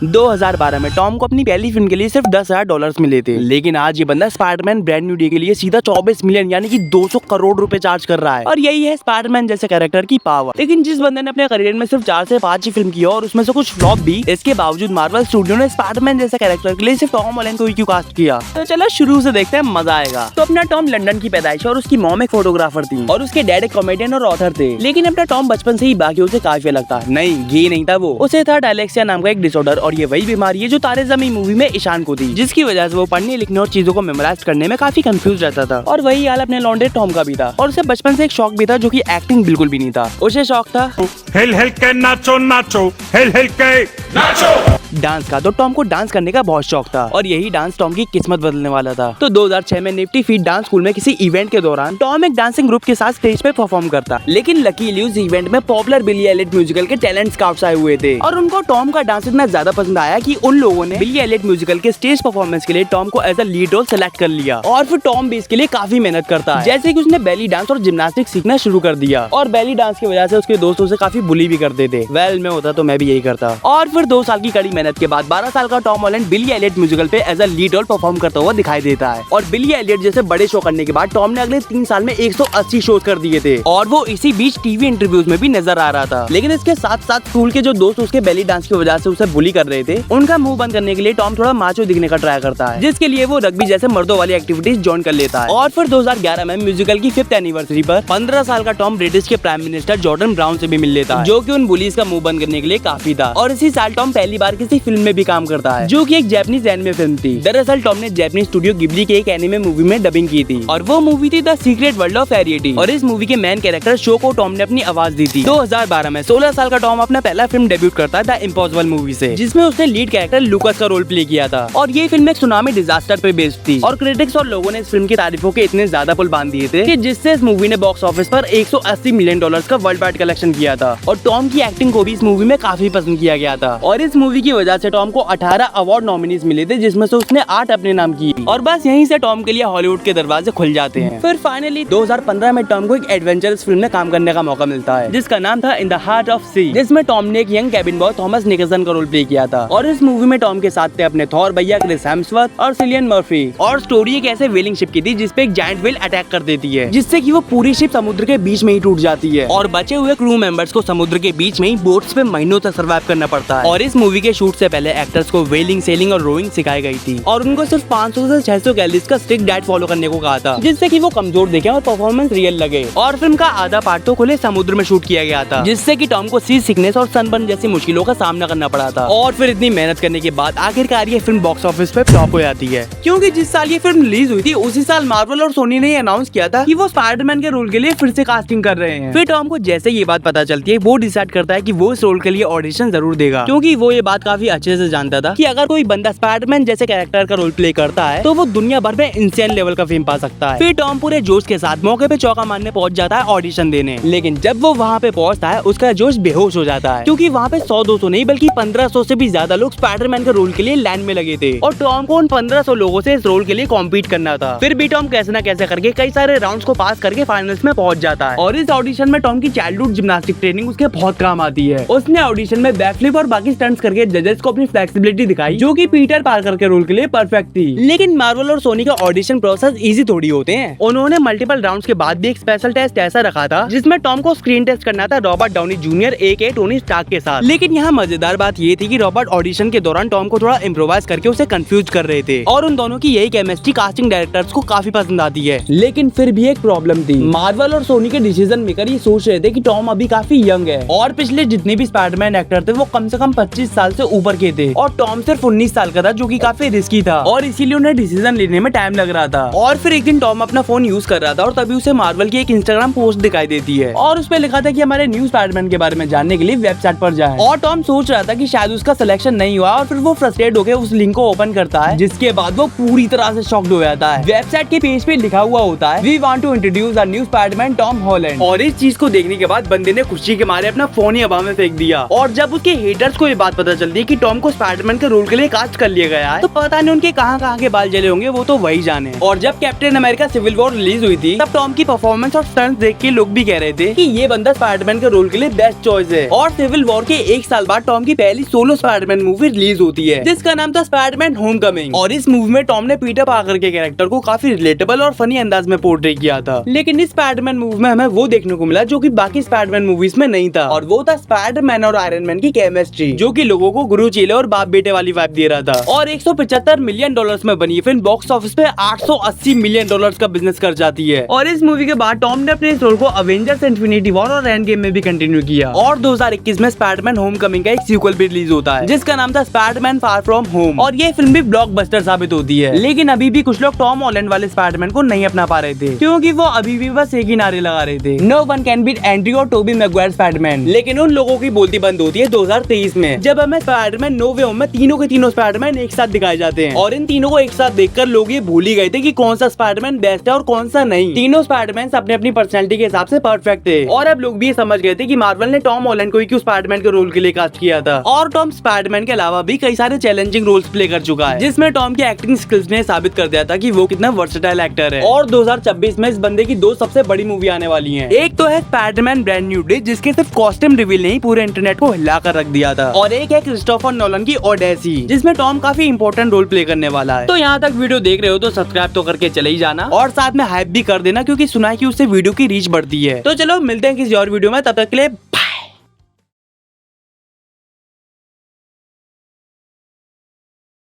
2012 में टॉम को अपनी पहली फिल्म के लिए सिर्फ $10,000 मिले थे, लेकिन आज ये बंदा स्पाइडरमैन ब्रांड न्यू डे के लिए सीधा 24 मिलियन यानी कि 200 करोड़ रुपए चार्ज कर रहा है। और यही है स्पाइडरमैन जैसे कैरेक्टर की पावर। लेकिन जिस बंदे ने अपने करियर में सिर्फ 4 से 5 ही फिल्म की और उसमें से कुछ फ्लॉप भी, इसके बावजूद मार्वल स्टूडियो ने स्पाइडरमैन जैसे कैरेक्टर के लिए सिर्फ टॉम हॉलैंड को ही क्यों कास्ट किया। तो चलो शुरू से देखते हैं, मजा आएगा। तो अपना टॉम लंदन की पैदाइश और उसकी मॉम एक फोटोग्राफर थी और उसके डैड एक कॉमेडियन और ऑथर थे। लेकिन अपना टॉम बचपन से ही बाकियों से काफी अलग था। नहीं, ये नहीं था वो, उसे था डायलेक्सिया नाम का एक डिसऑर्डर और ये वही बीमारी है जो तारे ज़मीन मूवी में ईशान को थी, जिसकी वजह से वो पढ़ने लिखने और चीजों को मेमोराइज करने में काफी कंफ्यूज रहता था। और वही हाल अपने लौंडे टॉम का भी था और उसे बचपन से एक शौक भी था जो कि एक्टिंग बिल्कुल भी नहीं था। उसे शौक था हिल हिल के नाचो नाचो, हिल हिल के नाचो, डांस का। तो टॉम को डांस करने का बहुत शौक था और यही डांस टॉम की किस्मत बदलने वाला था। तो 2006 में निफ्टी फीट डांस स्कूल में किसी इवेंट के दौरान टॉम एक डांसिंग ग्रुप के साथ स्टेज पे परफॉर्म करता। लेकिन लकीली उस इवेंट में पॉपुलर बिली एलियट म्यूजिकल के टैलेंट स्काउट्स आए हुए थे और उनको टॉम का डांस इतना ज्यादा पसंद आया कि उन लोगों ने बिली एलियट म्यूजिकल के स्टेज परफॉर्मेंस के लिए टॉम को as a lead role select कर लिया। और फिर टॉम भी इसके लिए काफी मेहनत करता है, जैसे कि उसने बेली डांस और जिम्नास्टिक सीखना शुरू कर दिया। और बेली डांस की वजह से उसके दोस्त उसे काफी बुली भी करते थे। वेल, मैं होता तो मैं भी यही करता। और फिर 2 साल की कड़ी मेहनत के बाद 12 साल का Tom Holland Billy Elliot musical पे as a lead role perform करता हुआ दिखाई देता है। और बिली एलियट जैसे बड़े शो करने के बाद टॉम ने अगले 3 साल में 180 शोज कर दिए थे और वो इसी बीच टीवी इंटरव्यूज में भी नजर आ रहा था। लेकिन इसके साथ साथ स्कूल के जो दोस्त उसके बेली डांस की वजह से उसे बुली कर रहे थे, उनका मुंह बंद करने के लिए टॉम थोड़ा माचो दिखने का ट्राई करता है, जिसके लिए वो रग्बी जैसे मर्दों वाली एक्टिविटीज ज्वाइन कर लेता है। और फिर 2011 में म्यूजिकल की 5th एनिवर्सरी पर 15 साल का टॉम ब्रिटिश के प्राइम मिनिस्टर जॉर्डन ब्राउन से भी मिल लेता है, जो कि उन बुलीज का मुंह बंद करने के लिए काफी था। और इसी साल टॉम पहली बार किसी फिल्म में भी काम करता है, जो कि एक जापानीज एनिमे फिल्म थी। दरअसल टॉम ने जापानीज स्टूडियो गिबली के एक एनिमे मूवी में डबिंग की थी और वो मूवी थी द सीक्रेट वर्ल्ड ऑफ एरिएटी। और इस मूवी के मेन कैरेक्टर शो को टॉम ने अपनी आवाज दी थी। 2012 में 16 साल का टॉम अपना पहला फिल्म डेब्यूट करता है द इम्पॉसिबल मूवी से, जिसमें उसने लीड कैरेक्टर लूकस का रोल प्ले किया था। और ये फिल्म एक सुनामी डिजास्टर पे बेस्ड थी और क्रिटिक्स और लोगों ने इस फिल्म की तारीफों के इतने ज्यादा पुल बांध दिए थे कि जिससे इस मूवी ने बॉक्स ऑफिस पर $180 मिलियन का वर्ल्ड वाइड कलेक्शन किया था। और टॉम की एक्टिंग को भी इस मूवी में काफी पसंद किया गया था और इस मूवी की वजह से टॉम को 18 अवार्ड नॉमिनीज मिले थे, जिसमें से उसने 8 अपने नाम की। और बस यहीं से टॉम के लिए हॉलीवुड के दरवाजे खुल जाते हैं। फिर फाइनली 2015 में टॉम को एक एडवेंचरस फिल्म में काम करने का मौका मिलता है, जिसका नाम था in the heart of sea, जिसमें टॉम ने एक young cabin boy Thomas Nicholson का रोल प्ले किया था। और इस मूवी में टॉम के साथ थे अपने थॉर भैया क्रिस हेम्सवर्थ और सिलियन मर्फी। और स्टोरी एक ऐसे व्हेलिंग शिप की थी जिसपे एक जायंट व्हेल अटैक कर देती है, जिससे कि वो पूरी शिप समुद्र के बीच में ही टूट जाती है और बचे हुए क्रू मेंबर्स को समुद्र के बीच में ही बोट्स पे महीनों तक सर्वाइव करना पड़ता है। और इस मूवी के शूट से पहले एक्टर्स को व्हेलिंग, सेलिंग और रोइंग सिखाई गई थी और उनको सिर्फ 500 से 600 कैलोरीज का स्ट्रिक्ट डाइट फॉलो करने को कहा था, जिससे कि वो कमजोर दिखे और परफॉर्मेंस रियल लगे। और फिल्म का आधा पार्ट तो खुले समुद्र में शूट किया गया था, जिससे कि टॉम को सी सिकनेस और सनबर्न जैसी मुश्किलों का सामना करना पड़ा था। और फिर इतनी मेहनत करने के बाद आखिरकार ये फिल्म बॉक्स ऑफिस पे फ्लॉप हो जाती है, क्योंकि जिस साल ये फिल्म रिलीज हुई थी उसी साल मार्वल और सोनी ने अनाउंस किया था कि वो स्पाइडरमैन के रोल के लिए फिर से कास्टिंग कर रहे हैं। फिर टॉम को जैसे ये बात पता चलती है, वो डिसाइड करता है कि वो इस रोल के लिए ऑडिशन जरूर देगा, क्योंकि वो ये बात काफी अच्छे से जानता था कि अगर कोई बंदा स्पाइडरमैन जैसे कैरेक्टर का रोल प्ले करता है तो वो दुनिया भर में इंसेन लेवल का फेम पा सकता है। फिर टॉम पूरे जोश के साथ मौके पे चौका मारने पहुंच जाता है ऑडिशन देने। लेकिन जब वो वहाँ पे पहुंचता है उसका जोश बेहोश हो जाता है, क्योंकि वहाँ पे 100-200 नहीं बल्कि 1500 से भी ज्यादा लोग स्पाइडरमैन के रोल के लिए लाइन में लगे थे और टॉम को उन 1500 लोगों से इस रोल के लिए कॉम्पीट करना था। फिर भी टॉम कैसे न कैसे करके कई सारे राउंड्स को पास करके फाइनल्स में पहुंच जाता है। और इस ऑडिशन में टॉम की चाइल्डहुड जिम्नास्टिक ट्रेनिंग उसके बहुत काम आती है। उसने ऑडिशन में बैकफ्लिप और बाकी स्टंट्स करके जजेस को अपनी फ्लेक्सिबिलिटी दिखाई, जो कि पीटर पार्कर के रोल के लिए परफेक्ट थी। लेकिन मार्वल और सोनी का ऑडिशन प्रोसेस इजी थोड़ी होते हैं। उन्होंने मल्टीपल राउंड्स के बाद भी एक स्पेशल टेस्ट ऐसा रखा था जिसमें टॉम को स्क्रीन टेस्ट करना था रॉबर्ट डाउनी जूनियर एके टोनी स्टार्क के साथ। लेकिन यहाँ मजेदार बात ये थी कि रॉबर्ट ऑडिशन के दौरान टॉम को थोड़ा इम्प्रोवाइज करके उसे कंफ्यूज कर रहे थे और उन दोनों की यही केमिस्ट्री कास्टिंग डायरेक्टर्स को काफी पसंद आती है। लेकिन फिर भी एक प्रॉब्लम थी, मार्वल और सोनी के डिसीजन मेकर ये सोच रहे थे कि टॉम अभी काफी यंग है और पिछले जितने भी स्पाइडरमैन एक्टर थे वो कम से कम 25 साल से ऊपर के थे और टॉम सिर्फ 19 साल का था, जो कि काफी रिस्की था और इसीलिए उन्हें डिसीजन लेने में टाइम लग रहा था। और फिर एक दिन टॉम अपना फोन यूज कर रहा था और तभी उसे मार्वल की एक इंस्टाग्राम पोस्ट दिखाई देती है और उस पे लिखा था कि हमारे न्यू स्पाइडरमैन के बारे में जानने के लिए वेबसाइट पर जाएं। और टॉम सोच रहा था कि शायद उसका सिलेक्शन नहीं हुआ और फिर वो फ्रस्ट्रेट होकर उस लिंक को ओपन करता है, जिसके बाद वो पूरी तरह से शॉक्ड हो जाता है। वेबसाइट के पेज पे लिखा हुआ होता है we want to introduce a new Spiderman Tom Holland. और इस चीज को देखने के बाद बंदे ने खुशी के मारे अपना फोन ही हवा में फेंक दिया। और जब उसके हेटर्स को ये बात पता चलती है कि टॉम को स्पाइडरमैन के रोल के लिए कास्ट कर लिया गया है, तो पता नहीं उनके कहाँ के बाल जले होंगे, वो तो वही जाने। और जब Captain America Civil War release हुई थी, तब टॉम की परफॉर्मेंस और स्टंट्स देख के लोग भी कह रहे थे कि ये बंदा स्पाइडरमैन के रोल के लिए बेस्ट चॉइस है। और सिविल वॉर के 1 साल बाद टॉम की पहली सोलो स्पाइडरमैन मूवी रिलीज होती है, जिसका नाम था स्पाइडरमैन होमकमिंग। और इस मूवी में टॉम ने पीटर पार्कर के कैरेक्टर को काफी रिलेटेबल और फनी अंदाज में पोर्ट्रे किया था। लेकिन इस स्पाइडरमैन मूवी में हमें वो देखने को मिला जो कि बाकी स्पाइडरमैन मूवीज में नहीं था, और वो था स्पाइडरमैन और आयरन मैन की केमिस्ट्री, जो कि लोगों को गुरु चेले और बाप बेटे वाली वाइब दे रहा था। और 175 मिलियन डॉलर्स में बनी फिल्म बॉक्स ऑफिस पे 880 मिलियन डॉलर्स का बिजनेस कर जाती है। और इस मूवी के बाद टॉम ने अपने इस रोल को अवेंजर्स इन्फिनिटी वॉर और एंड गेम में भी कंटिन्यू किया। और 2021 में स्पाइडरमैन होमकमिंग का एक सीक्वल भी रिलीज होता है, जिसका नाम था स्पाइडरमैन फार फ्रॉम होम। और ये फिल्म भी ब्लॉकबस्टर साबित होती है। लेकिन अभी भी कुछ लोग टॉम हॉलैंड वाले स्पाइडरमैन को नहीं अपना पा रहे थे, क्योंकि वो अभी भी बस एक ही नारे लगा रहे थे, no one can beat Andrew और टोबी मैगवायर स्पाइडरमैन। लेकिन उन लोगों की बोलती बंद होती है 2023 में, जब हमें स्पाइडरमैन नो वे होम में तीनों के तीनों स्पाइडरमैन एक साथ दिखाए जाते हैं। और इन तीनों को एक साथ देखकर लोग ये भूल ही गए थे कि कौन सा स्पाइडरमैन बेस्ट है और कौन सा नहीं। तीनों स्पाइडरमैन अपने अपनी पर्सनैलिटी के हिसाब से परफेक्ट थे। और अब लोग भी ये समझ गए थे कि मार्वल ने टॉम हॉलैंड को ही क्यों स्पाइडरमैन के रोल के लिए कास्ट किया था। और टॉम स्पाइडरमैन के अलावा भी कई सारे चैलेंजिंग रोल्स प्ले कर चुका है, जिसमें टॉम की एक्टिंग स्किल्स ने साबित कर दिया था कि वो कितना वर्सेटाइल एक्टर है। और 2026 में इस बंदे की 2 सबसे बड़ी मूवी आने वाली हैं। एक तो है स्पाइडरमैन ब्रांड न्यू डे, जिसके सिर्फ कॉस्ट्यूम रिवील नहीं पूरे इंटरनेट को हिला कर रख दिया था। और एक है क्रिस्टोफर नोलन की ओडेसी, जिसमें टॉम काफी इंपॉर्टेंट रोल प्ले करने वाला है। तो यहाँ तक वीडियो देख रहे हो तो सब्सक्राइब तो करके चले ही जाना, और साथ में हाइप भी कर देना, क्योंकि सुना है कि उससे वीडियो की रीच बढ़ती है। तो चलो मिलते हैं किसी और वीडियो में, तब तक के लिए